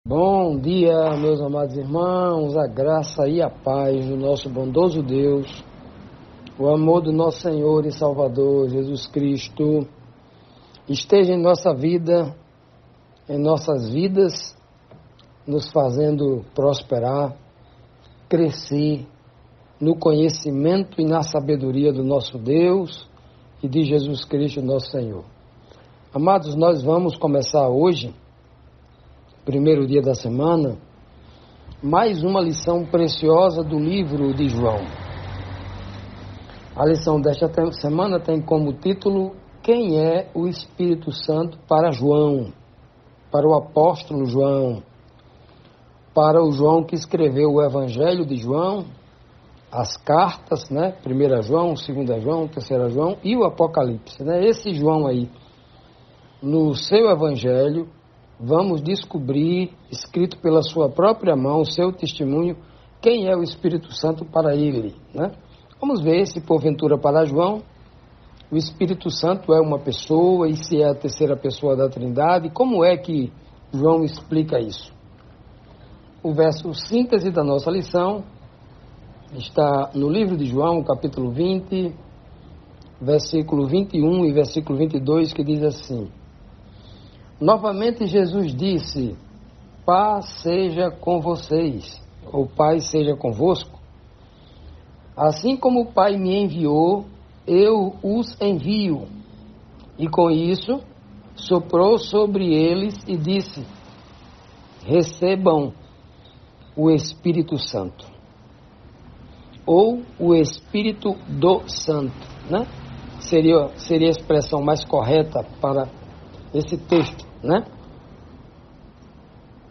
Bom dia, meus amados irmãos, a graça e a paz do nosso bondoso Deus, o amor do nosso Senhor e Salvador Jesus Cristo, esteja em nossa vida, em nossas vidas, nos fazendo prosperar, crescer no conhecimento e na sabedoria do nosso Deus e de Jesus Cristo, nosso Senhor. Amados, nós vamos começar hoje, primeiro dia da semana, mais uma lição preciosa do livro de João. A lição desta semana tem como título: Quem é o Espírito Santo para João, para o apóstolo João, para o João que escreveu o Evangelho de João, as cartas, 1 João, 2 João, 3 João e o Apocalipse, Esse João aí, no seu Evangelho, vamos descobrir, escrito pela sua própria mão, o seu testemunho, quem é o Espírito Santo para ele, Vamos ver se, porventura, para João, o Espírito Santo é uma pessoa e se é a terceira pessoa da Trindade. Como é que João explica isso? O verso síntese da nossa lição está no livro de João, capítulo 20, versículo 21 e versículo 22, que diz assim: Novamente Jesus disse: Paz seja com vocês, ou paz seja convosco. Assim como o Pai me enviou, eu os envio. E com isso, soprou sobre eles e disse: Recebam o Espírito Santo. Ou o Espírito do Santo, Seria a expressão mais correta para esse texto,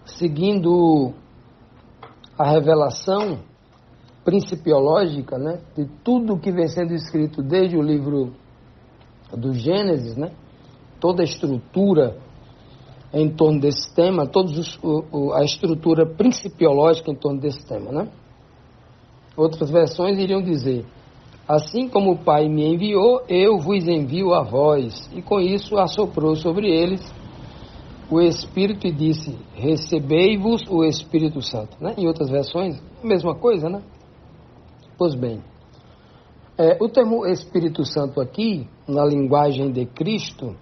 Seguindo a revelação principiológica, de tudo que vem sendo escrito desde o livro do Gênesis, toda a estrutura em torno desse tema, a estrutura principiológica em torno desse tema, Outras versões iriam dizer: Assim como o Pai me enviou, eu vos envio a vós. E com isso assoprou sobre eles o Espírito e disse: Recebei-vos o Espírito Santo. Em outras versões, a mesma coisa, Pois bem, o termo Espírito Santo aqui, na linguagem de Cristo,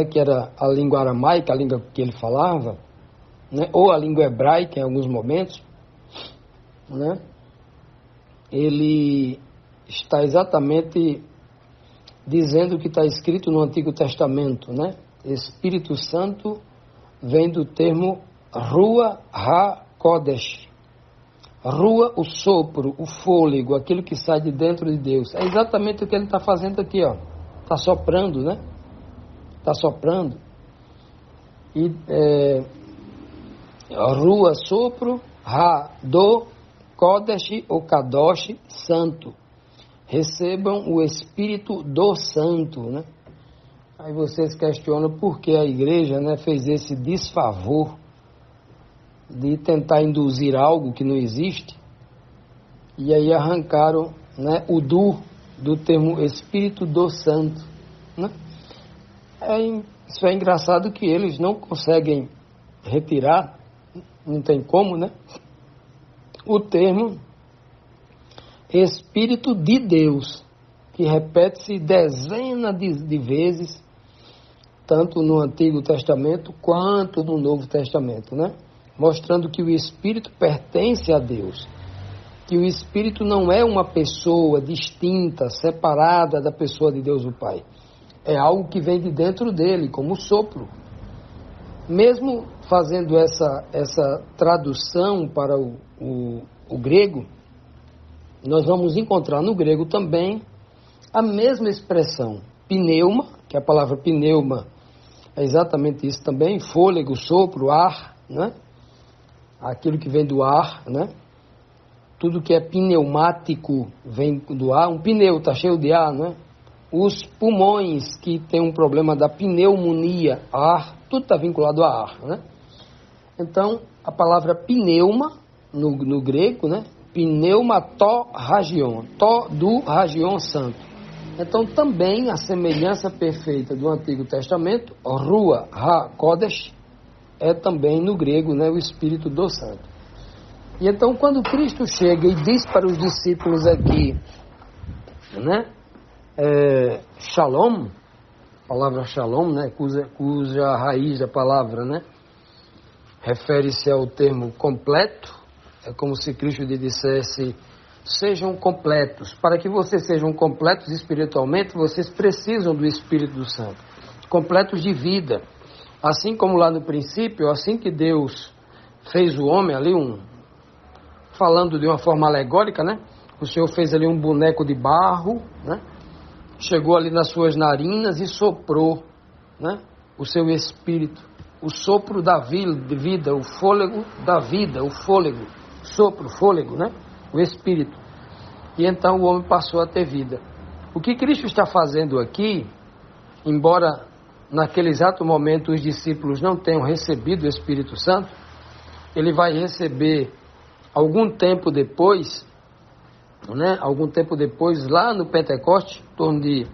que era a língua aramaica, a língua que ele falava, ou a língua hebraica em alguns momentos, ele está exatamente dizendo o que está escrito no Antigo Testamento, Espírito Santo vem do termo Ruach HaKodesh. Rua, o sopro, o fôlego, aquilo que sai de dentro de Deus. É exatamente o que ele está fazendo aqui, Está soprando, Está soprando. E Rua, sopro, do Kodesh ou Kadosh, santo. Recebam o Espírito do Santo, Aí vocês questionam por que a igreja, fez esse desfavor de tentar induzir algo que não existe, e aí arrancaram, o do termo Espírito do Santo, Isso é engraçado que eles não conseguem retirar, não tem como, o termo Espírito de Deus, que repete-se dezenas de vezes, tanto no Antigo Testamento quanto no Novo Testamento, Mostrando que o Espírito pertence a Deus, que o Espírito não é uma pessoa distinta, separada da pessoa de Deus o Pai. É algo que vem de dentro dele, como o sopro. Mesmo fazendo essa tradução para o grego, nós vamos encontrar no grego também a mesma expressão, pneuma, que a palavra pneuma é exatamente isso também, fôlego, sopro, ar, Aquilo que vem do ar, Tudo que é pneumático vem do ar. Um pneu está cheio de ar, Os pulmões que tem um problema da pneumonia, ar, tudo está vinculado a ar, Então, a palavra pneuma, no grego, pneumatorragion, do ragion santo. Então, também a semelhança perfeita do Antigo Testamento, Ruach HaKodesh, é também no grego, né, o Espírito do Santo. E então quando Cristo chega e diz para os discípulos aqui, né, Shalom, a palavra Shalom, né, cuja raiz da palavra, né, refere-se ao termo completo, é como se Cristo lhe dissesse: sejam completos. Para que vocês sejam completos espiritualmente, vocês precisam do Espírito Santo, completos de vida. Assim como lá no princípio, assim que Deus fez o homem ali, falando de uma forma alegórica, né? O Senhor fez ali um boneco de barro, né? Chegou ali nas suas narinas e soprou, né, o seu espírito, o sopro da vida, o fôlego da vida, o fôlego, sopro, fôlego, né, o espírito. E então o homem passou a ter vida. O que Cristo está fazendo aqui, embora naquele exato momento os discípulos não tenham recebido o Espírito Santo, ele vai receber algum tempo depois, né, lá no Pentecoste, em torno de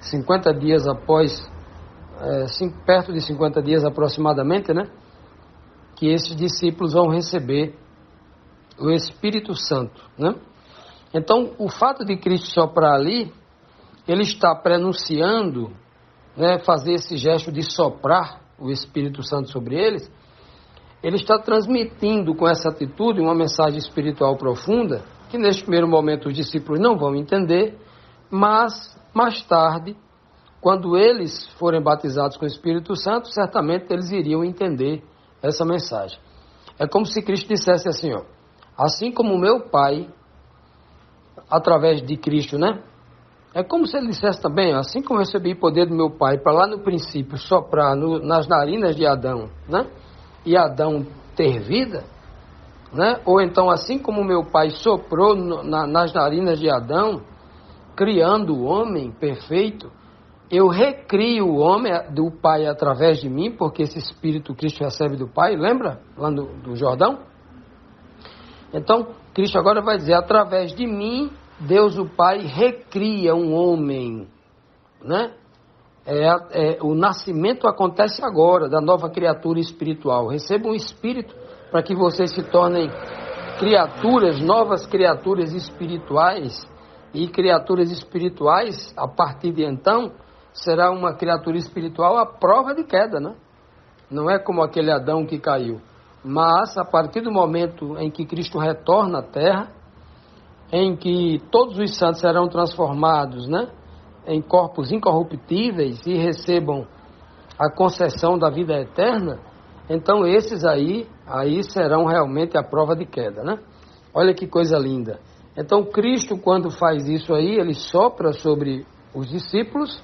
50 dias após, perto de 50 dias aproximadamente, né, que esses discípulos vão receber o Espírito Santo, né? Então, o fato de Cristo soprar ali, ele está prenunciando, né, fazer esse gesto de soprar o Espírito Santo sobre eles, ele está transmitindo com essa atitude uma mensagem espiritual profunda, que neste primeiro momento os discípulos não vão entender, mas mais tarde, quando eles forem batizados com o Espírito Santo, certamente eles iriam entender essa mensagem. É como se Cristo dissesse assim, ó: assim como o meu Pai, através de Cristo, né? É como se ele dissesse também, ó, assim como eu recebi poder do meu Pai para lá no princípio soprar nas narinas de Adão, né? E Adão ter vida, né? Ou então assim como meu Pai soprou nas narinas de Adão, criando o homem perfeito, eu recrio o homem do Pai através de mim, porque esse Espírito Cristo recebe do Pai, lembra? Lá do Jordão. Então, Cristo agora vai dizer: através de mim, Deus o Pai recria um homem, né? O nascimento acontece agora, da nova criatura espiritual. Recebam um Espírito para que vocês se tornem criaturas, novas criaturas espirituais. E criaturas espirituais, a partir de então, será uma criatura espiritual à prova de queda, né? Não é como aquele Adão que caiu. Mas, a partir do momento em que Cristo retorna à Terra, em que todos os santos serão transformados, né, em corpos incorruptíveis e recebam a concessão da vida eterna, então esses aí serão realmente a prova de queda, né? Olha que coisa linda. Então Cristo, quando faz isso aí, ele sopra sobre os discípulos,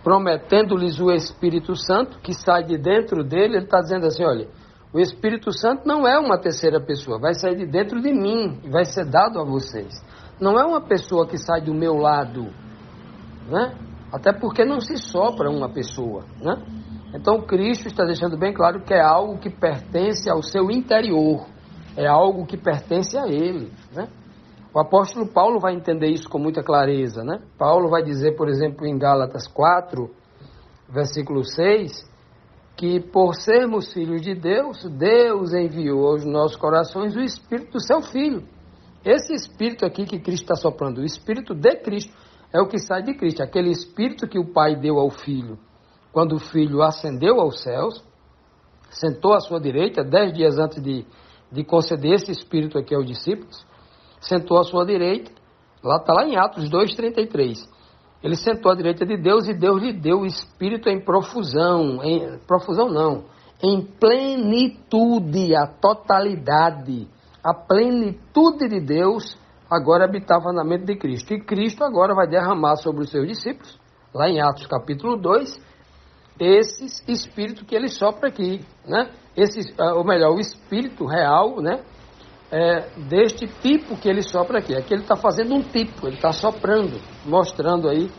prometendo-lhes o Espírito Santo, que sai de dentro dele. Ele está dizendo assim: olha, o Espírito Santo não é uma terceira pessoa, vai sair de dentro de mim e vai ser dado a vocês. Não é uma pessoa que sai do meu lado, né? Até porque não se sopra uma pessoa, né? Então Cristo está deixando bem claro que é algo que pertence ao seu interior, é algo que pertence a Ele, né? O apóstolo Paulo vai entender isso com muita clareza, né? Paulo vai dizer, por exemplo, em Gálatas 4, versículo 6, que por sermos filhos de Deus, Deus enviou aos nossos corações o Espírito do seu Filho. Esse Espírito aqui que Cristo está soprando, o Espírito de Cristo, é o que sai de Cristo, aquele Espírito que o Pai deu ao Filho. Quando o Filho ascendeu aos céus, sentou à sua direita, 10 dias antes de conceder esse Espírito aqui aos discípulos, sentou à sua direita, está lá em Atos 2,33. Ele sentou à direita de Deus e Deus lhe deu o Espírito em profusão, em plenitude, a totalidade, a plenitude de Deus agora habitava na mente de Cristo. E Cristo agora vai derramar sobre os seus discípulos, lá em Atos capítulo 2, esse Espírito que ele sopra aqui, né? O Espírito real, né? Deste tipo que ele sopra aqui. Aqui ele está fazendo um tipo, ele está soprando, mostrando aí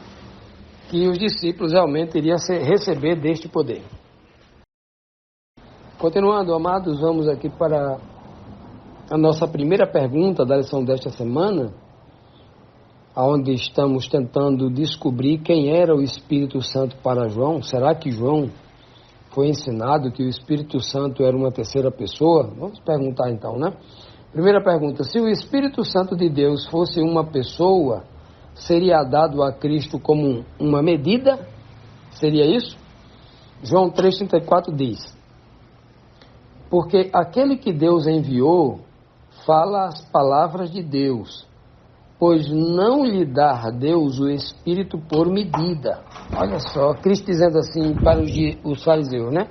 que os discípulos realmente iriam receber deste poder. Continuando, amados, vamos aqui para a nossa primeira pergunta da lição desta semana, onde estamos tentando descobrir quem era o Espírito Santo para João. Será que João foi ensinado que o Espírito Santo era uma terceira pessoa? Vamos perguntar então, né? Primeira pergunta: se o Espírito Santo de Deus fosse uma pessoa, seria dado a Cristo como uma medida? Seria isso? João 3,34 diz: porque aquele que Deus enviou fala as palavras de Deus, pois não lhe dá Deus o Espírito por medida. Olha só, Cristo dizendo assim para os fariseus, né?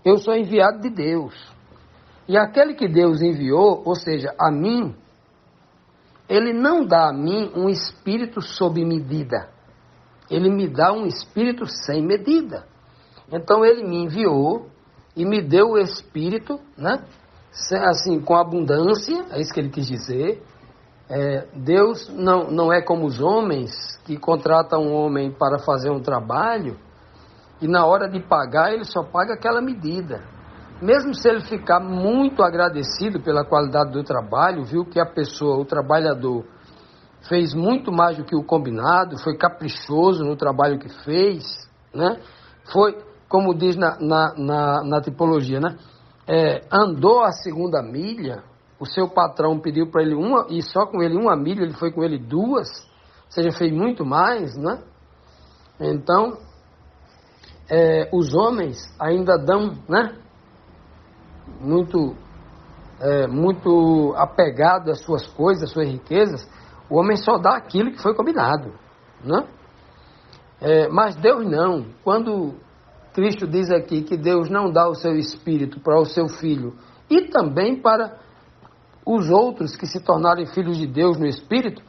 Eu sou enviado de Deus. E aquele que Deus enviou, ou seja, a mim, ele não dá a mim um espírito sob medida. Ele me dá um espírito sem medida. Então ele me enviou e me deu o espírito, né? Assim, com abundância, é isso que ele quis dizer. Deus não é como os homens que contratam um homem para fazer um trabalho e na hora de pagar ele só paga aquela medida. Mesmo se ele ficar muito agradecido pela qualidade do trabalho, viu que a pessoa, o trabalhador, fez muito mais do que o combinado, foi caprichoso no trabalho que fez, né? Foi, como diz na tipologia, né? Andou a segunda milha, o seu patrão pediu para ele uma, e só com ele uma milha, ele foi com ele duas, ou seja, fez muito mais, né? Então, os homens ainda dão, né? Muito apegado às suas coisas, às suas riquezas. O homem só dá aquilo que foi combinado, né? Mas Deus não. Quando Cristo diz aqui que Deus não dá o seu Espírito para o seu Filho e também para os outros que se tornarem filhos de Deus no Espírito,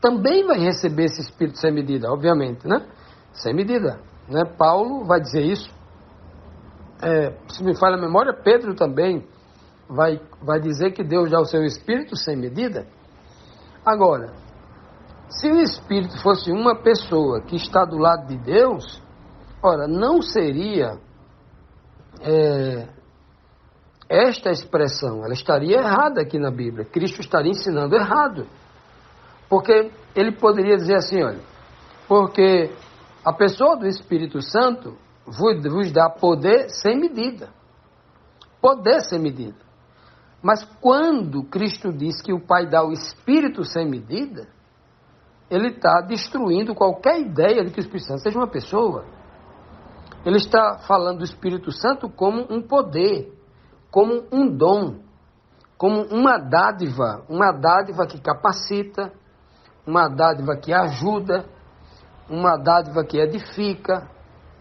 também vai receber esse Espírito sem medida, obviamente, né? Sem medida, né? Paulo vai dizer isso. Se me falha a memória, Pedro também vai dizer que Deus dá o seu Espírito sem medida. Agora, se o Espírito fosse uma pessoa que está do lado de Deus, ora, não seria esta expressão, ela estaria errada aqui na Bíblia. Cristo estaria ensinando errado. Porque ele poderia dizer assim, olha, porque a pessoa do Espírito Santo vos dá poder sem medida. Poder sem medida. Mas quando Cristo diz que o Pai dá o Espírito sem medida, ele está destruindo qualquer ideia de que o Espírito Santo seja uma pessoa. Ele está falando do Espírito Santo como um poder, como um dom, como uma dádiva que capacita, uma dádiva que ajuda, uma dádiva que edifica,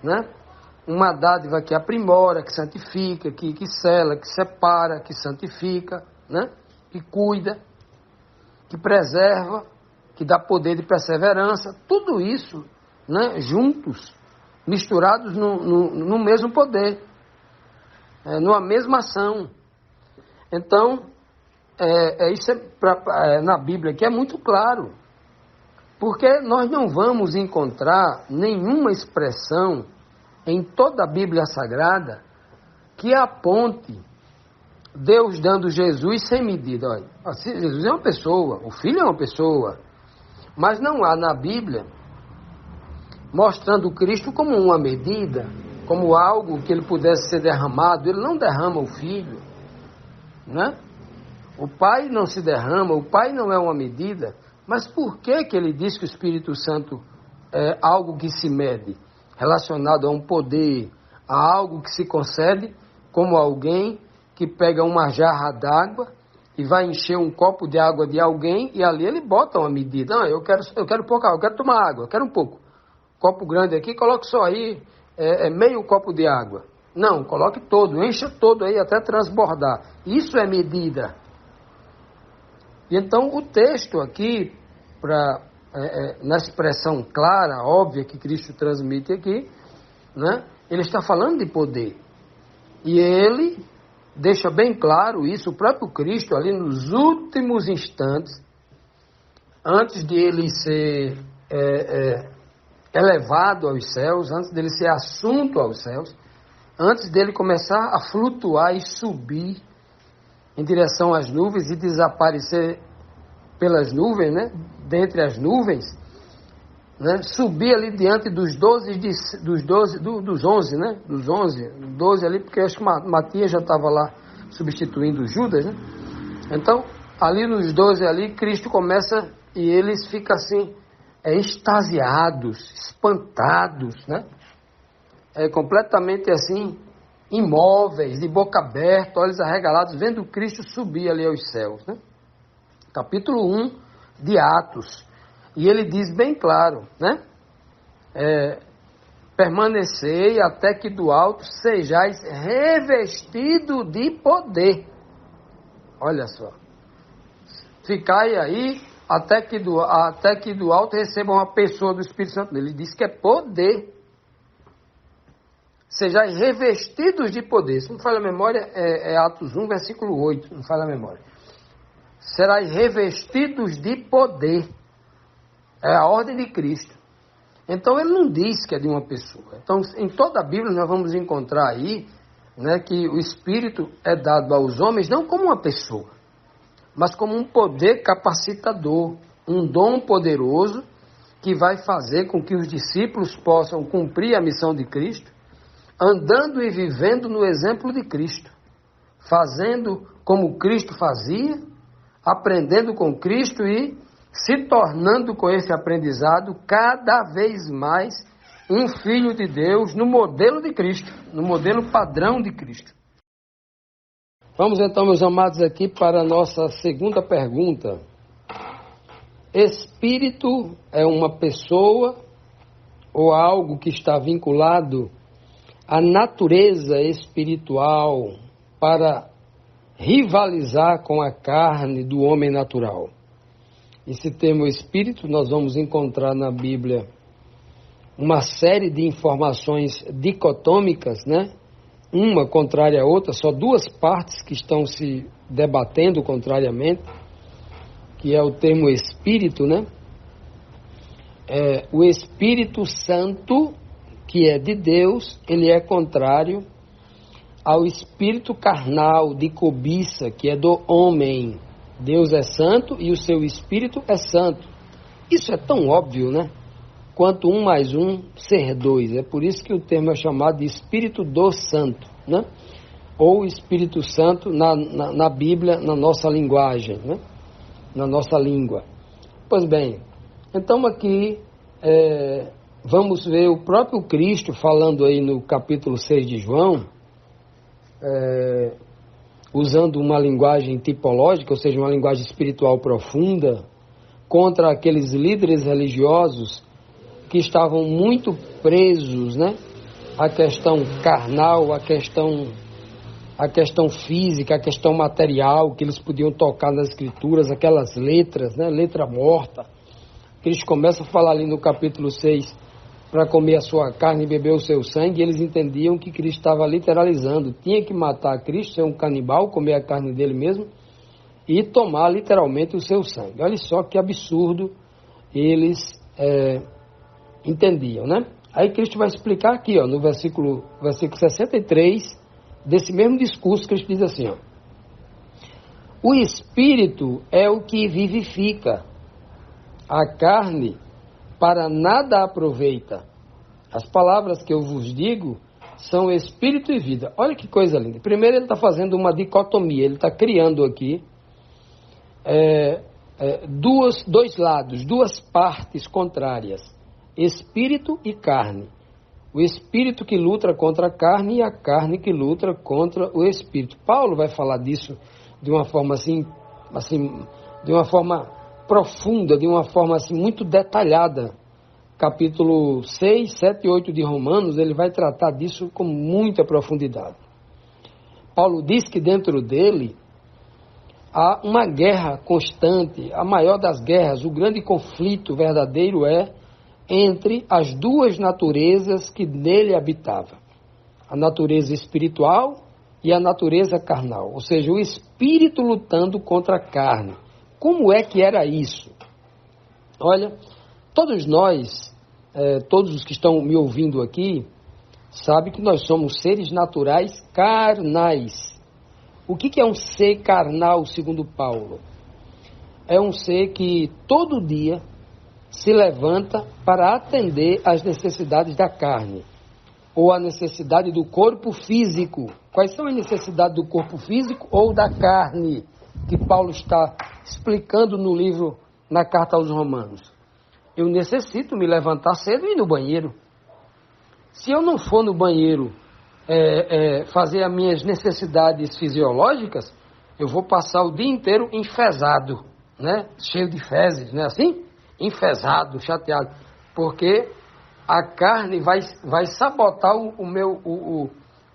né? Uma dádiva que aprimora, que santifica, que sela, que separa, que santifica, né? Que cuida, que preserva, que dá poder de perseverança, tudo isso, né? Juntos, misturados no mesmo poder, numa mesma ação. Então, isso na Bíblia aqui é muito claro, porque nós não vamos encontrar nenhuma expressão em toda a Bíblia Sagrada que aponte Deus dando Jesus sem medida. Olha, Jesus é uma pessoa, o Filho é uma pessoa, mas não há na Bíblia mostrando Cristo como uma medida, como algo que ele pudesse ser derramado. Ele não derrama o Filho, né? O Pai não se derrama, o Pai não é uma medida. Mas por que ele diz que o Espírito Santo é algo que se mede, relacionado a um poder, a algo que se concede, como alguém que pega uma jarra d'água e vai encher um copo de água de alguém e ali ele bota uma medida. Não, eu quero pouca água, eu quero tomar água, eu quero um pouco. Copo grande aqui, coloque só aí meio copo de água. Não, coloque todo, encha todo aí até transbordar. Isso é medida. E então o texto aqui, na expressão clara, óbvia que Cristo transmite aqui, né, ele está falando de poder. E ele deixa bem claro isso, o próprio Cristo ali nos últimos instantes, antes de ele ser elevado aos céus, antes dele ser assunto aos céus, antes dele começar a flutuar e subir em direção às nuvens e desaparecer pelas nuvens, né? Dentre as nuvens, né? Subir ali diante dos 11, né? Dos 12 ali, porque acho que Matias já estava lá substituindo Judas, né? Então, ali nos 12 ali, Cristo começa e eles ficam assim, extasiados, espantados, né? Completamente assim, imóveis, de boca aberta, olhos arregalados, vendo Cristo subir ali aos céus, né? Capítulo 1 de Atos. E ele diz bem claro, né? Permanecei até que do alto sejais revestido de poder. Olha só. Ficai aí até que do alto receba uma pessoa do Espírito Santo. Ele diz que é poder. Sejais revestidos de poder. Se não falha a memória, é Atos 1, versículo 8. Não falha a memória. Serás revestidos de poder. É a ordem de Cristo. Então ele não diz que é de uma pessoa. Então em toda a Bíblia nós vamos encontrar aí, né, que o Espírito é dado aos homens não como uma pessoa, mas como um poder capacitador, um dom poderoso que vai fazer com que os discípulos possam cumprir a missão de Cristo, andando e vivendo no exemplo de Cristo, fazendo como Cristo fazia, aprendendo com Cristo e se tornando com esse aprendizado cada vez mais um filho de Deus no modelo de Cristo, no modelo padrão de Cristo. Vamos então, meus amados, aqui para a nossa segunda pergunta. Espírito é uma pessoa ou algo que está vinculado à natureza espiritual para rivalizar com a carne do homem natural? Esse termo espírito, nós vamos encontrar na Bíblia uma série de informações dicotômicas, né? Uma contrária à outra, só duas partes que estão se debatendo contrariamente, que é o termo espírito, né? O Espírito Santo, que é de Deus, ele é contrário ao espírito carnal de cobiça, que é do homem. Deus é santo e o seu Espírito é santo. Isso é tão óbvio, né? Quanto 1 mais 1 ser 2. É por isso que o termo é chamado de Espírito do Santo, né? Ou Espírito Santo na Bíblia, na nossa linguagem, né? Na nossa língua. Pois bem, então aqui vamos ver o próprio Cristo falando aí no capítulo 6 de João, usando uma linguagem tipológica, ou seja, uma linguagem espiritual profunda, contra aqueles líderes religiosos que estavam muito presos, né, à questão carnal, à questão física, à questão material, que eles podiam tocar nas escrituras, aquelas letras, né, letra morta. Eles começam a falar ali no capítulo 6, para comer a sua carne e beber o seu sangue, e eles entendiam que Cristo estava literalizando. Tinha que matar Cristo, ser um canibal, comer a carne dele mesmo, e tomar literalmente o seu sangue. Olha só que absurdo eles entendiam, né? Aí Cristo vai explicar aqui, ó, no versículo 63, desse mesmo discurso, Cristo diz assim, ó: o Espírito é o que vivifica, a carne para nada aproveita. As palavras que eu vos digo são espírito e vida. Olha que coisa linda. Primeiro ele está fazendo uma dicotomia, ele está criando aqui dois lados, duas partes contrárias, espírito e carne. O espírito que luta contra a carne e a carne que luta contra o espírito. Paulo vai falar disso de uma forma assim, de uma forma profunda, de uma forma assim muito detalhada. Capítulo 6, 7 e 8 de Romanos, ele vai tratar disso com muita profundidade. Paulo diz que dentro dele há uma guerra constante, a maior das guerras, o grande conflito verdadeiro é entre as duas naturezas que nele habitavam, a natureza espiritual e a natureza carnal, ou seja, o espírito lutando contra a carne. Como é que era isso? Olha, todos nós, todos os que estão me ouvindo aqui, sabem que nós somos seres naturais carnais. O que é um ser carnal, segundo Paulo? É um ser que todo dia se levanta para atender às necessidades da carne, ou a necessidade do corpo físico. Quais são as necessidades do corpo físico ou da carne, que Paulo está explicando no livro, na carta aos Romanos? Eu necessito me levantar cedo e ir no banheiro. Se eu não for no banheiro fazer as minhas necessidades fisiológicas, eu vou passar o dia inteiro enfesado, né? Cheio de fezes, não é assim? Enfesado, chateado, porque a carne vai sabotar o meu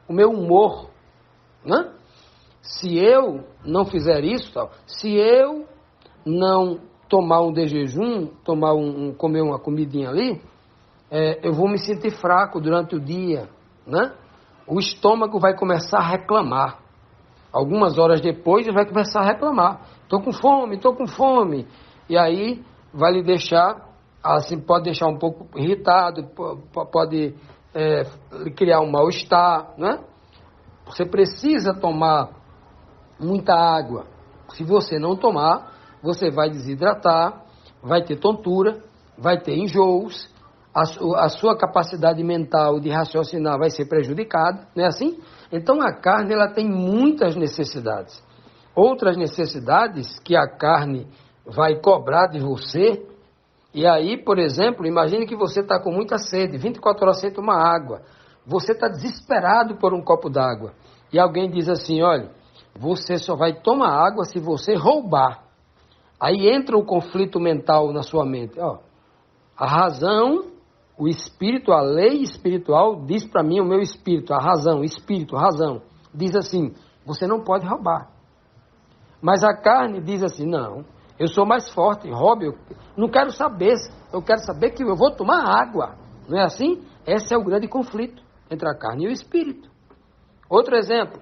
humor, né? Se eu não fizer isso, se eu não tomar um de jejum, comer uma comidinha ali, eu vou me sentir fraco durante o dia, né? O estômago vai começar a reclamar. Algumas horas depois ele vai começar a reclamar. Estou com fome. E aí vai lhe deixar, assim, pode deixar um pouco irritado, pode lhe criar um mal-estar, né? Você precisa tomar muita água. Se você não tomar, você vai desidratar, vai ter tontura, vai ter enjoos, a sua capacidade mental de raciocinar vai ser prejudicada, não é assim? Então a carne ela tem muitas necessidades. Outras necessidades que a carne vai cobrar de você, e aí, por exemplo, imagine que você está com muita sede, 24 horas sem tomar água, você está desesperado por um copo d'água, e alguém diz assim, olha, você só vai tomar água se você roubar. Aí entra o conflito mental na sua mente, ó, a razão, o espírito, a lei espiritual diz para mim, o meu espírito, a razão, espírito, razão, diz assim, você não pode roubar. Mas a carne diz assim, não, eu sou mais forte, roube, eu não quero saber, eu quero saber que eu vou tomar água. Não é assim? Esse é o grande conflito entre a carne e o espírito. Outro exemplo,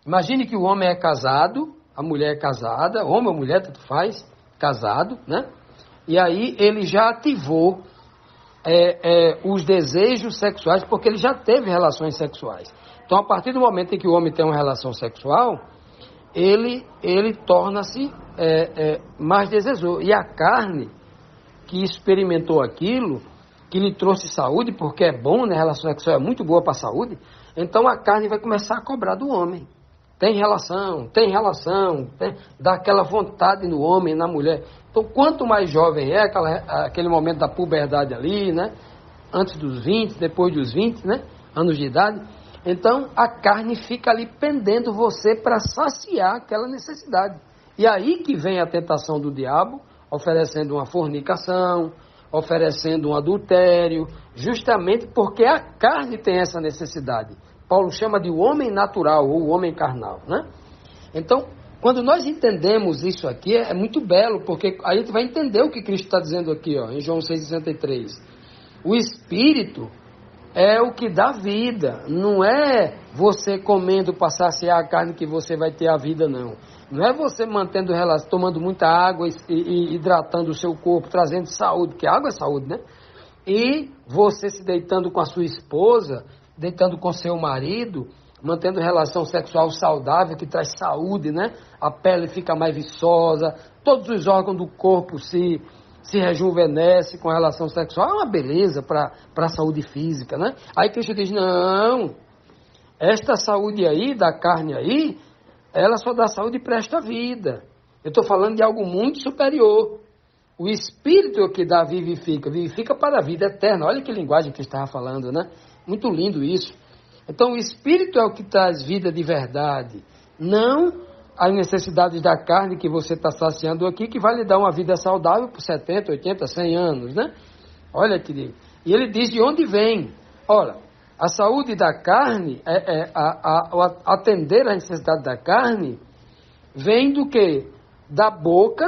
imagine que o homem é casado, a mulher é casada, homem ou mulher, tanto faz, casado, né? E aí ele já ativou os desejos sexuais, porque ele já teve relações sexuais. Então, a partir do momento em que o homem tem uma relação sexual, ele torna-se mais desejoso. E a carne, que experimentou aquilo, que lhe trouxe saúde, porque é bom, né? A relação sexual é muito boa para a saúde, então a carne vai começar a cobrar do homem. Tem relação, dá aquela vontade no homem, na mulher. Então, quanto mais jovem aquele momento da puberdade ali, né? Antes dos 20, depois dos 20, né? Anos de idade, então a carne fica ali pendendo você para saciar aquela necessidade. E aí que vem a tentação do diabo, oferecendo uma fornicação, oferecendo um adultério, justamente porque a carne tem essa necessidade. Paulo chama de o homem natural ou o homem carnal, né? Então, quando nós entendemos isso aqui, é muito belo, porque a gente vai entender o que Cristo está dizendo aqui, ó, em João 6,63. O Espírito é o que dá vida, não é você comendo para saciar a carne que você vai ter a vida, não. Não é você tomando muita água e hidratando o seu corpo, trazendo saúde, porque água é saúde, né? E você se deitando com a sua esposa, deitando com seu marido, mantendo relação sexual saudável, que traz saúde, né? A pele fica mais viçosa, todos os órgãos do corpo se rejuvenescem com a relação sexual, é uma beleza para a saúde física, né? Aí Cristo diz, não, esta saúde aí, da carne aí, ela só dá saúde e presta vida. Eu estou falando de algo muito superior. O Espírito é o que dá vivifica para a vida eterna. Olha que linguagem que ele estava falando, né? Muito lindo isso. Então o Espírito é o que traz vida de verdade, não as necessidades da carne que você está saciando aqui, que vai lhe dar uma vida saudável por 70, 80, 100 anos, né? Olha que... E ele diz de onde vem. Olha, a saúde da carne, atender a necessidade da carne, vem do quê? Da boca,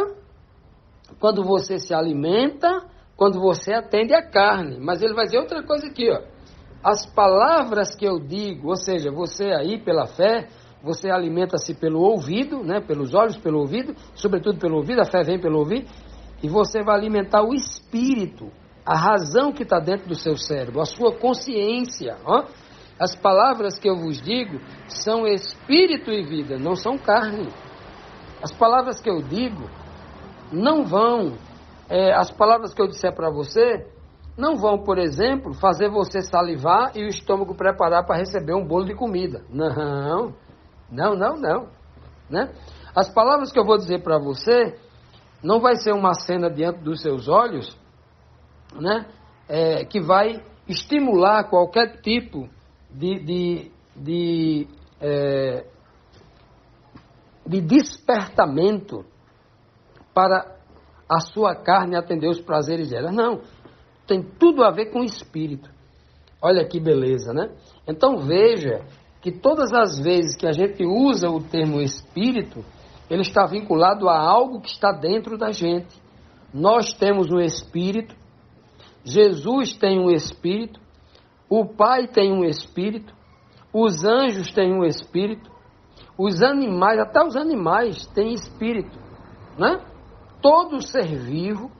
quando você se alimenta, quando você atende a carne. Mas ele vai dizer outra coisa aqui, ó. As palavras que eu digo, ou seja, você aí pela fé, você alimenta-se pelo ouvido, né? Pelos olhos, pelo ouvido, sobretudo pelo ouvido, a fé vem pelo ouvido, e você vai alimentar o espírito, a razão que está dentro do seu cérebro, a sua consciência, ó. As palavras que eu vos digo são espírito e vida, não são carne. As palavras que eu digo não vão as palavras que eu disser para você não vão, por exemplo, fazer você salivar e o estômago preparar para receber um bolo de comida. Não, né? As palavras que eu vou dizer para você não vai ser uma cena diante dos seus olhos, né? Que vai estimular qualquer tipo de despertamento para a sua carne atender os prazeres dela. Não, tem tudo a ver com o espírito. Olha que beleza, né? Então veja que todas as vezes que a gente usa o termo espírito, ele está vinculado a algo que está dentro da gente. Nós temos um espírito, Jesus tem um espírito, o Pai tem um espírito, os anjos têm um espírito, os animais, até os animais têm espírito, né? Todo ser vivo,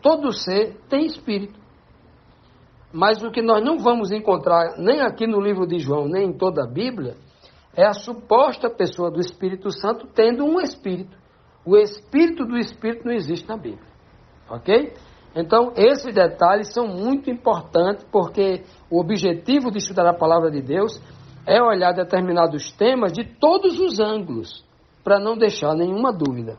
todo ser tem espírito. Mas o que nós não vamos encontrar nem aqui no livro de João, nem em toda a Bíblia, é a suposta pessoa do Espírito Santo tendo um espírito. O espírito do Espírito não existe na Bíblia. Ok? Então, esses detalhes são muito importantes, porque o objetivo de estudar a Palavra de Deus é olhar determinados temas de todos os ângulos, para não deixar nenhuma dúvida.